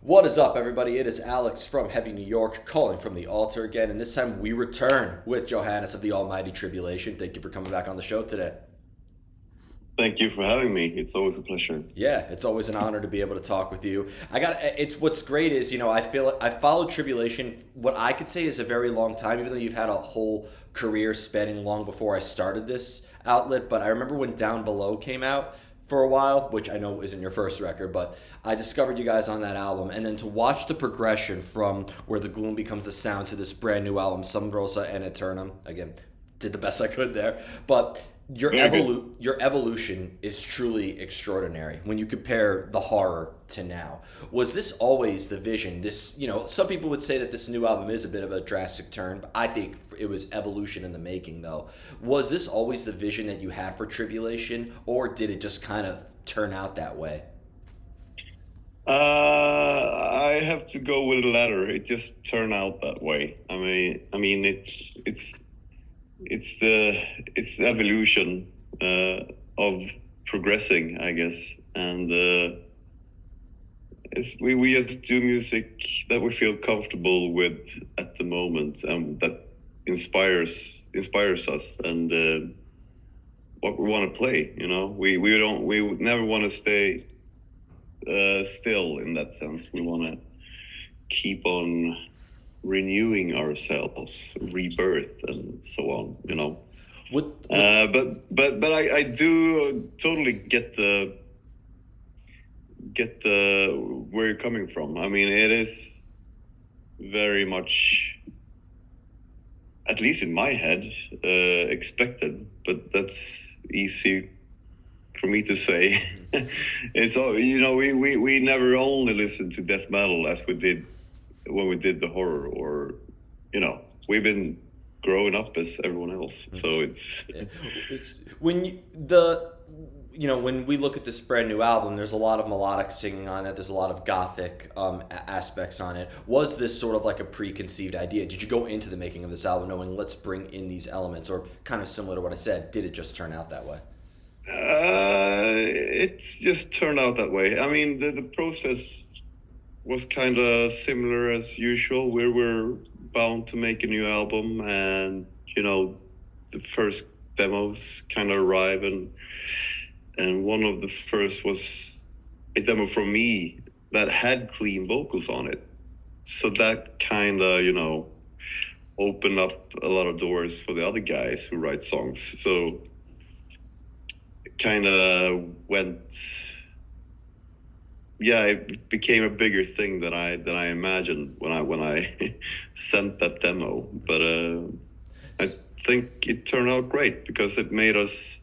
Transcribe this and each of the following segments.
What is up, everybody? It is Alex from Heavy New York calling from the altar again, and this time we return with Johannes of the Almighty Tribulation. Thank you for coming back on the show today. Thank you for having me. It's always a pleasure. Yeah, it's always an honor to be able to talk with you. It's what's great is, I feel I followed Tribulation what I could say is a very long time, even though you've had a whole career spanning long before I started this outlet. But I remember when Down Below came out for a while, which I know isn't your first record, but I discovered you guys on that album, and then to watch the progression from where the gloom becomes a sound to this brand new album, Sub Rosa In Æternum. Again, did the best I could there, but Very good. your evolution is truly extraordinary when you compare the horror to now. Was this always the vision? Some people would say that this new album is a bit of a drastic turn, but I think it was evolution in the making, though. Was this always the vision that you had for Tribulation, or did it just kind of turn out that way? I have to go with the latter. It just turned out that way. It's the evolution of progressing, I guess, and we just do music that we feel comfortable with at the moment, and that inspires us, and what we want to play. We never want to stay still in that sense. We want to keep on renewing ourselves, rebirth, and so on. But I do totally get the where you're coming from. I mean, it is very much, at least in my head, expected. But that's easy for me to say. It's all we never only listened to death metal as we did when we did the horror, or we've been growing up as everyone else, so it's It's when you, the when we look at this brand new album, there's a lot of melodic singing on it. There's a lot of gothic aspects on it. Was this sort of like a preconceived idea? Did you go into the making of this album knowing let's bring in these elements, or kind of similar to what I said? Did it just turn out that way? it's just turned out that way. I mean, the process was kind of similar as usual. We were bound to make a new album, and the first demos kind of arrive, and one of the first was a demo from me that had clean vocals on it. So that kind of opened up a lot of doors for the other guys who write songs. So it kind of went, yeah, it became a bigger thing than I imagined when I sent that demo. But I think it turned out great because it made us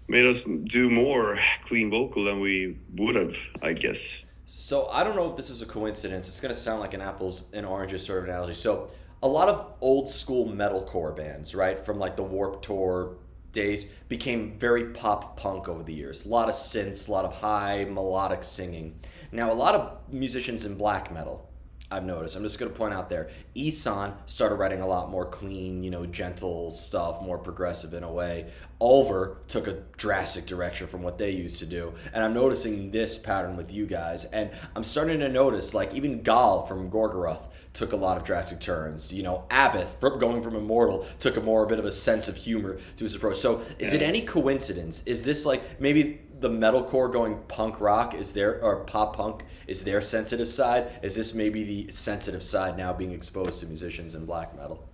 do more clean vocal than we would have, I guess. So I don't know if this is a coincidence. It's going to sound like an apples and oranges sort of analogy. So a lot of old school metalcore bands, right, from like the Warped Tour days, became very pop punk over the years. A lot of synths, a lot of high melodic singing. Now a lot of musicians in black metal, I've noticed. I'm just going to point out there. Isan started writing a lot more clean, gentle stuff, more progressive in a way. Ulver took a drastic direction from what they used to do. And I'm noticing this pattern with you guys. And I'm starting to notice, like, even Gal from Gorgoroth took a lot of drastic turns. Abbott, from going from Immortal, took a bit of a sense of humor to his approach. So is it Yeah. any coincidence? Is this like maybe the metalcore going punk rock is their, or pop punk is their sensitive side? Is this maybe the sensitive side now being exposed to musicians in black metal?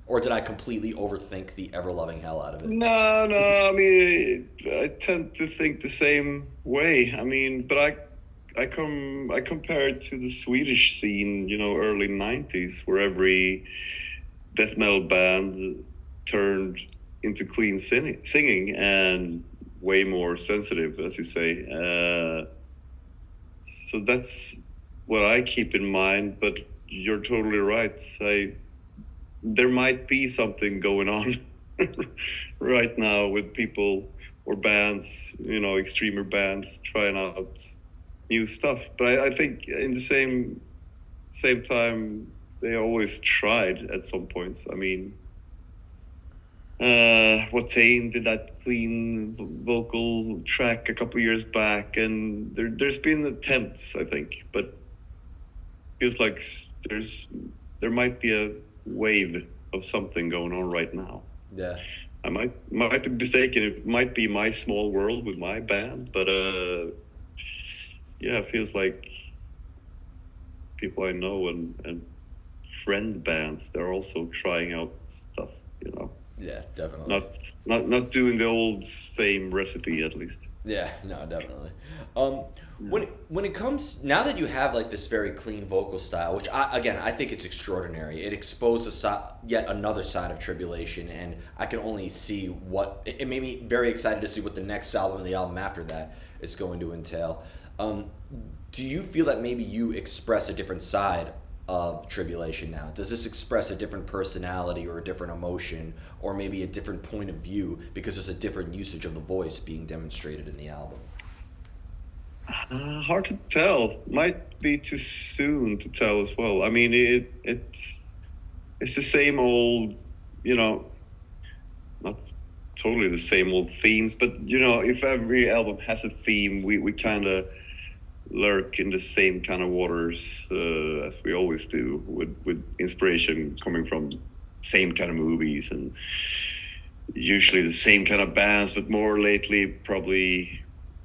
Or did I completely overthink the ever loving hell out of it? No, no. I mean, I tend to think the same way. I mean, but I compare it to the Swedish scene, early '90s, where every death metal band turned into clean singing and way more sensitive, as you say. So that's what I keep in mind. But you're totally right. There might be something going on right now with people or bands, extremer bands trying out new stuff. But I think in the same time, they always tried at some points. I mean, Watain did that clean vocal track a couple years back, and there's been attempts, I think, but feels like there might be a wave of something going on right now. Yeah. I might be mistaken. It might be my small world with my band, but yeah, it feels like people I know and friend bands, they're also trying out stuff, you know. Yeah, definitely. Not doing the old same recipe, at least. Yeah, no, definitely. Um, when it comes now that you have like this very clean vocal style, which I think it's extraordinary. It exposed yet another side of Tribulation, and I can only see what it made me very excited to see what the next album and the album after that is going to entail. Um, do you feel that maybe you express a different side of Tribulation now? Does this express a different personality or a different emotion or maybe a different point of view because there's a different usage of the voice being demonstrated in the album? Hard to tell. Might be too soon to tell as well. I mean, it's the same old, you know, not totally the same old themes, but you know, if every album has a theme, we kind of lurk in the same kind of waters as we always do, with inspiration coming from same kind of movies and usually the same kind of bands, but more lately probably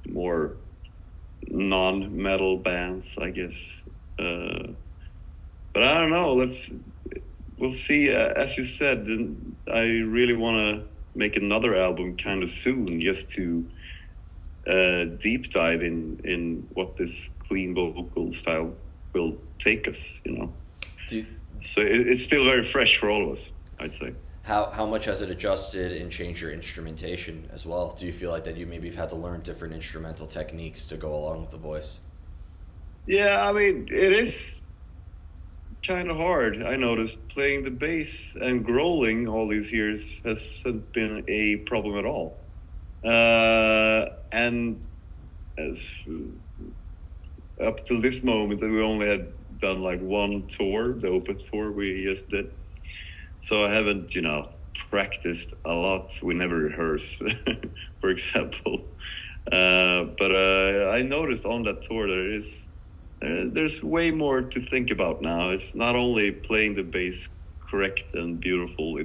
more non-metal bands, I guess. But I don't know. We'll see. As you said, I really want to make another album kind of soon, just to deep dive in what this clean vocal style will take us. You know, Do, so it's still very fresh for all of us, I'd say. how much has it adjusted and changed your instrumentation as well? Do you feel like that you maybe have had to learn different instrumental techniques to go along with the voice? Yeah, I mean, it is kind of hard. I noticed playing the bass and growling all these years hasn't been a problem at all. And as up till this moment, we only had done like one tour, the open tour we just did. So I haven't, you know, practiced a lot. We never rehearse, for example. But I noticed on that tour there's way more to think about now. It's not only playing the bass correct and beautiful.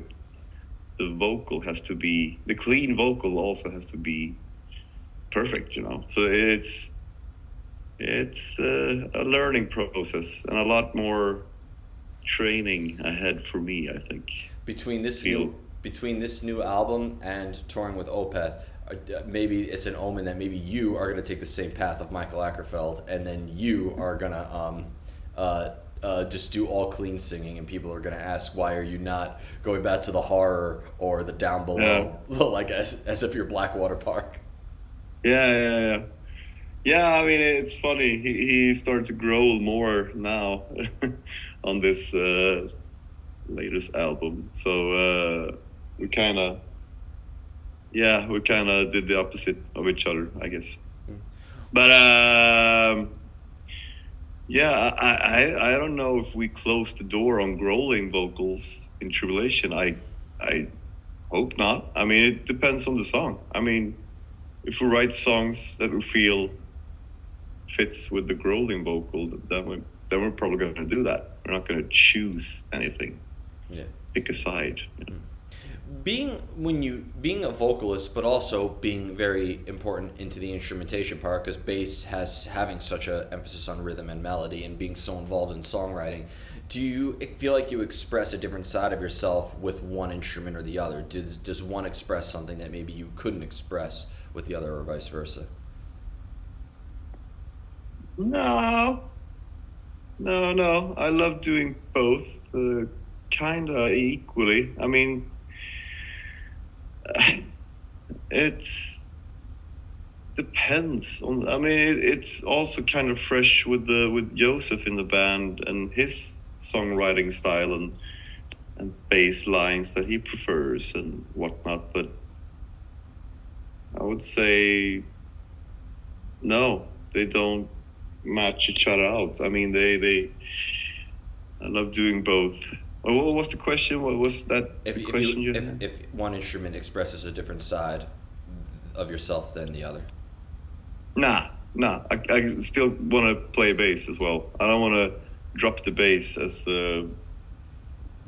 The clean vocal also has to be perfect, you know. So it's a learning process and a lot more training ahead for me, I think. Between this Feel new between this new album and touring with Opeth, maybe it's an omen that maybe you are going to take the same path of Michael Ackerfeld, and then you are going to just do all clean singing, and people are going to ask, why are you not going back to the horror or the down yeah, below, like as if you're Blackwater Park? yeah. Yeah, I mean, it's funny. He started to grow more now on this latest album. So we kind of did the opposite of each other, I guess. But yeah, I don't know if we closed the door on growling vocals in Tribulation. I hope not. I mean, it depends on the song. I mean, if we write songs that we feel fits with the growling vocal, then we're probably going to do that. We're not going to choose anything, Yeah. pick a side. Being a vocalist, but also being very important into the instrumentation part, because bass has having such a emphasis on rhythm and melody, and being so involved in songwriting. Do you feel like you express a different side of yourself with one instrument or the other? Does one express something that maybe you couldn't express with the other, or vice versa? No, no. I love doing both, kind of equally. I mean, it's depends on. I mean, it's also kind of fresh with Joseph in the band and his songwriting style and bass lines that he prefers and whatnot. But I would say no, they don't match each other out. I mean, I love doing both. What was the question? What was that If the if you question you had? if one instrument expresses a different side of yourself than the other. Nah, nah. I still want to play bass as well. I don't want to drop the bass as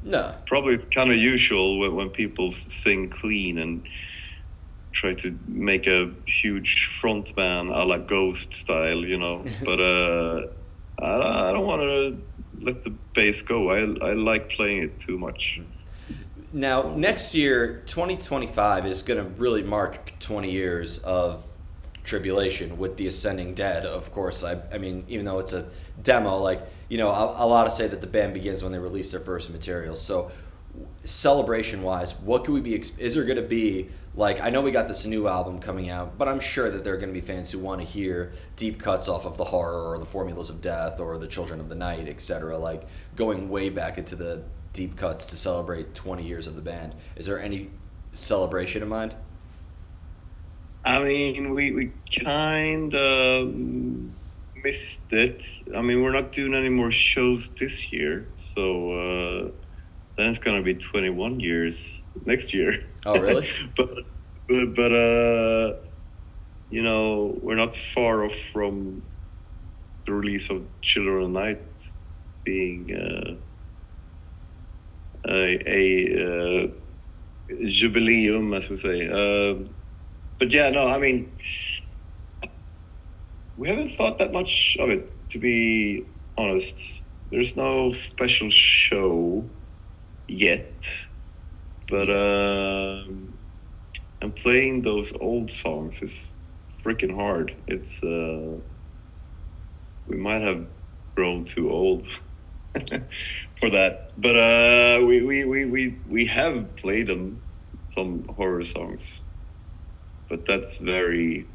No. probably kind of usual when people sing clean and try to make a huge frontman a la Ghost style, you know. But I don't want to let the bass go. I like playing it too much. Now, next year, 2025 is going to really mark 20 years of tribulation with the Ascending Dead. Of course, I mean, even though it's a demo, like, you know, a lot to say that the band begins when they release their first material. So, celebration wise, what could we be? Is there going to be, like, I know we got this new album coming out, but I'm sure that there are going to be fans who want to hear deep cuts off of the Horror or the Formulas of Death or the Children of the Night, etc. Like going way back into the deep cuts to celebrate 20 years of the band. Is there any celebration in mind? I mean, we kind of missed it. I mean, we're not doing any more shows this year, so then it's gonna be 21 years next year. Oh, really? but but you know, we're not far off from the release of Children of the Night being a jubileum, as we say. But yeah, no, I mean, we haven't thought that much of it, to be honest. There's no special show yet, but and playing those old songs is freaking hard. It's we might have grown too old for that, but we have played them, some horror songs, but that's very.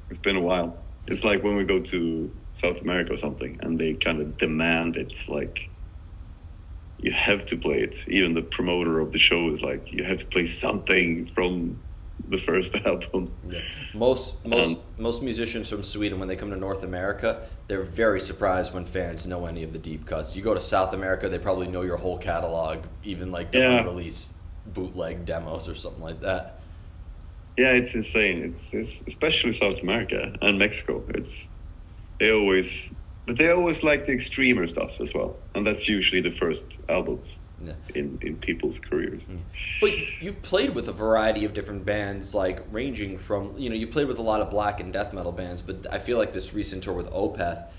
It's been a while. It's like when we go to South America or something, and they kind of demand it. Like you have to play it. Even the promoter of the show is like, you have to play something from the first album. Yeah. Most musicians from Sweden, when they come to North America, they're very surprised when fans know any of the deep cuts. You go to South America, they probably know your whole catalog, even like the Yeah. unreleased bootleg demos or something like that. Yeah, it's insane. It's especially South America and Mexico. They always, but they always like the extremer stuff as well, and that's usually the first albums Yeah. in people's careers. But you've played with a variety of different bands, like ranging from, you know, you played with a lot of black and death metal bands, but I feel like this recent tour with Opeth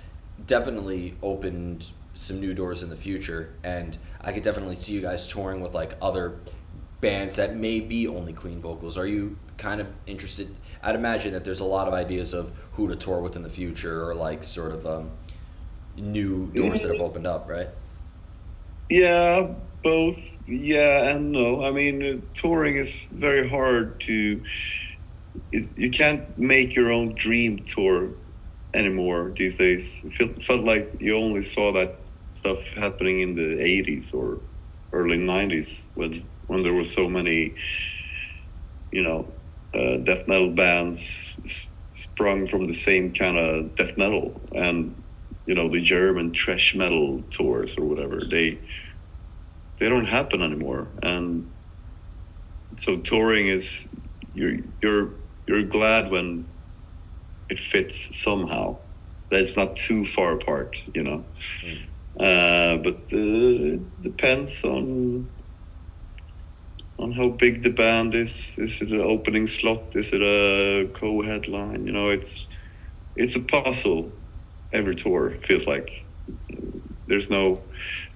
definitely opened some new doors in the future, and I could definitely see you guys touring with like other bands that may be only clean vocals. Are you kind of interested? I'd imagine that there's a lot of ideas of who to tour with in the future, or like sort of new doors that have opened up, right? Yeah, both. Yeah and no. I mean, touring is very hard to. You can't make your own dream tour anymore these days. Felt like you only saw that stuff happening in the 80s or early 90s when there were so many, you know, death metal bands sprung from the same kind of death metal, and you know, the German thrash metal tours or whatever, they don't happen anymore. And so touring is, you're glad when it fits somehow, that it's not too far apart, you know. But it depends on how big the band is. Is it an opening slot? Is it a co-headline? You know, it's a puzzle. Every tour feels like there's no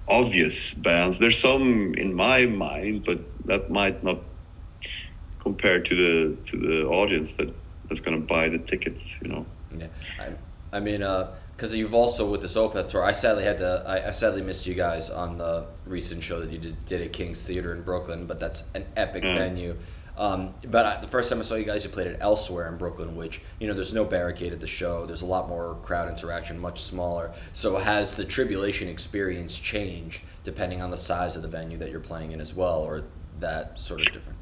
obvious bands. There's some in my mind, but that might not compare to the audience that's going to buy the tickets. You know. Yeah, I mean, because you've also with this Opeth tour, I sadly had to, I sadly missed you guys on the recent show that you did at King's Theater in Brooklyn, but that's an epic venue. But the first time I saw you guys, you played it elsewhere in Brooklyn, which, you know, there's no barricade at the show. There's a lot more crowd interaction, much smaller. So has the Tribulation experience changed depending on the size of the venue that you're playing in as well, or that sort of different?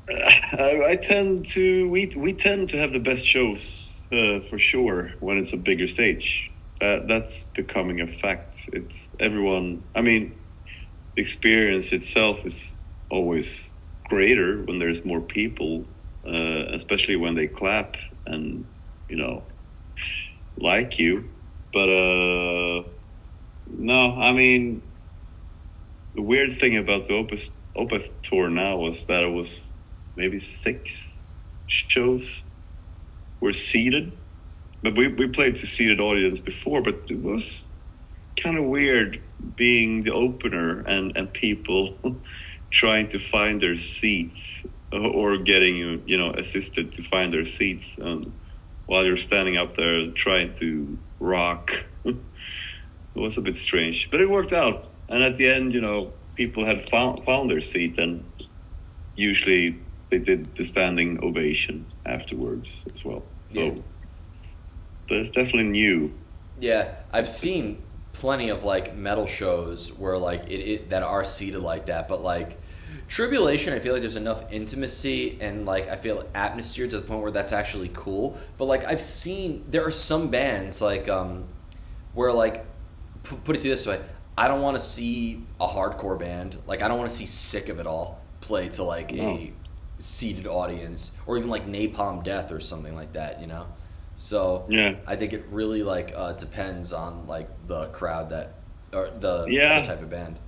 I tend to we tend to have the best shows for sure when it's a bigger stage. That's becoming a fact. It's everyone. I mean, experience itself is always greater when there's more people, especially when they clap and, you know, like you. But no, I mean, the weird thing about the Opeth tour now was that it was maybe 6 shows were seated. But we played to seated audience before, but it was kind of weird being the opener and people trying to find their seats or getting, you know, assisted to find their seats while you're standing up there trying to rock. It was a bit strange, but it worked out. And at the end, you know, people had found their seat, and usually they did the standing ovation afterwards as well. So, Yeah. but it's definitely new. Yeah, I've seen plenty of like metal shows where like it that are seated like that, but like Tribulation, I feel like there's enough intimacy and like I feel atmosphere to the point where that's actually cool. But like I've seen there are some bands like where like put it to this way, I don't want to see a hardcore band, like I don't want to see Sick of It All play to like a seated audience, or even like Napalm Death or something like that, you know. So Yeah. I think it really like depends on like the crowd that or the type of band.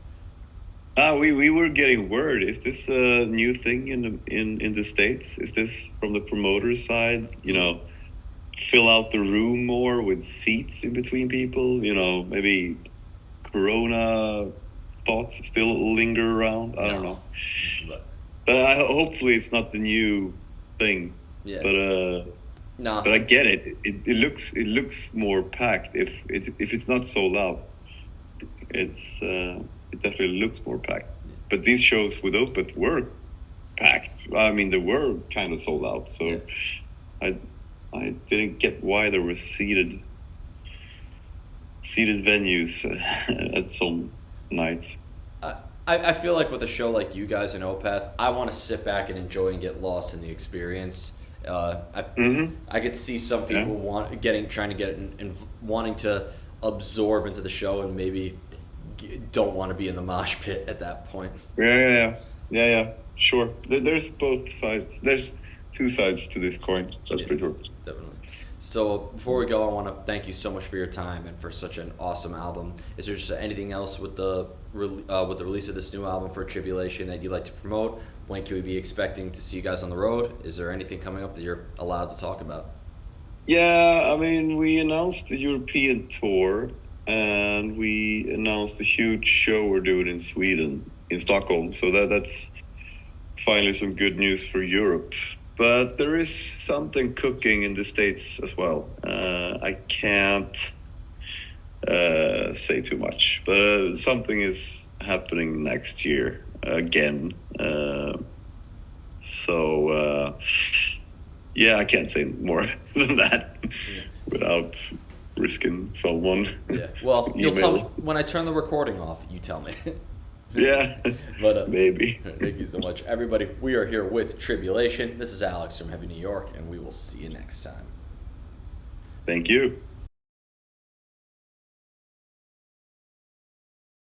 We were getting word. Is this a new thing in the States? Is this from the promoter's side? You know, fill out the room more with seats in between people. You know, maybe Corona thoughts still linger around. I don't know, but hopefully it's not the new thing. Yeah. But No. But I get it. It looks more packed. If it's not sold out, it definitely looks more packed. But these shows with Opeth were packed. I mean, they were kind of sold out. So I didn't get why there were seated venues at some nights. I feel like with a show like you guys and Opeth, I want to sit back and enjoy and get lost in the experience. I could see some people trying to get in, wanting to absorb into the show and maybe don't want to be in the mosh pit at that point. Yeah. Sure. There's both sides. There's 2 sides to this coin. That's for sure. Definitely. So before we go, I want to thank you so much for your time and for such an awesome album. Is there just anything else with the release of this new album for Tribulation that you'd like to promote? When can we be expecting to see you guys on the road? Is there anything coming up that you're allowed to talk about? Yeah, I mean, we announced the European tour, and we announced a huge show we're doing in Sweden, in Stockholm. So that's finally some good news for Europe. But there is something cooking in the States as well. I can't say too much, but something is happening next year again. Yeah, I can't say more than that without risking someone. Yeah, well, you'll tell me when I turn the recording off. You tell me. Yeah, but maybe. Thank you so much, everybody. We are here with Tribulation. This is Alex from Heavy New York, and we will see you next time. Thank you.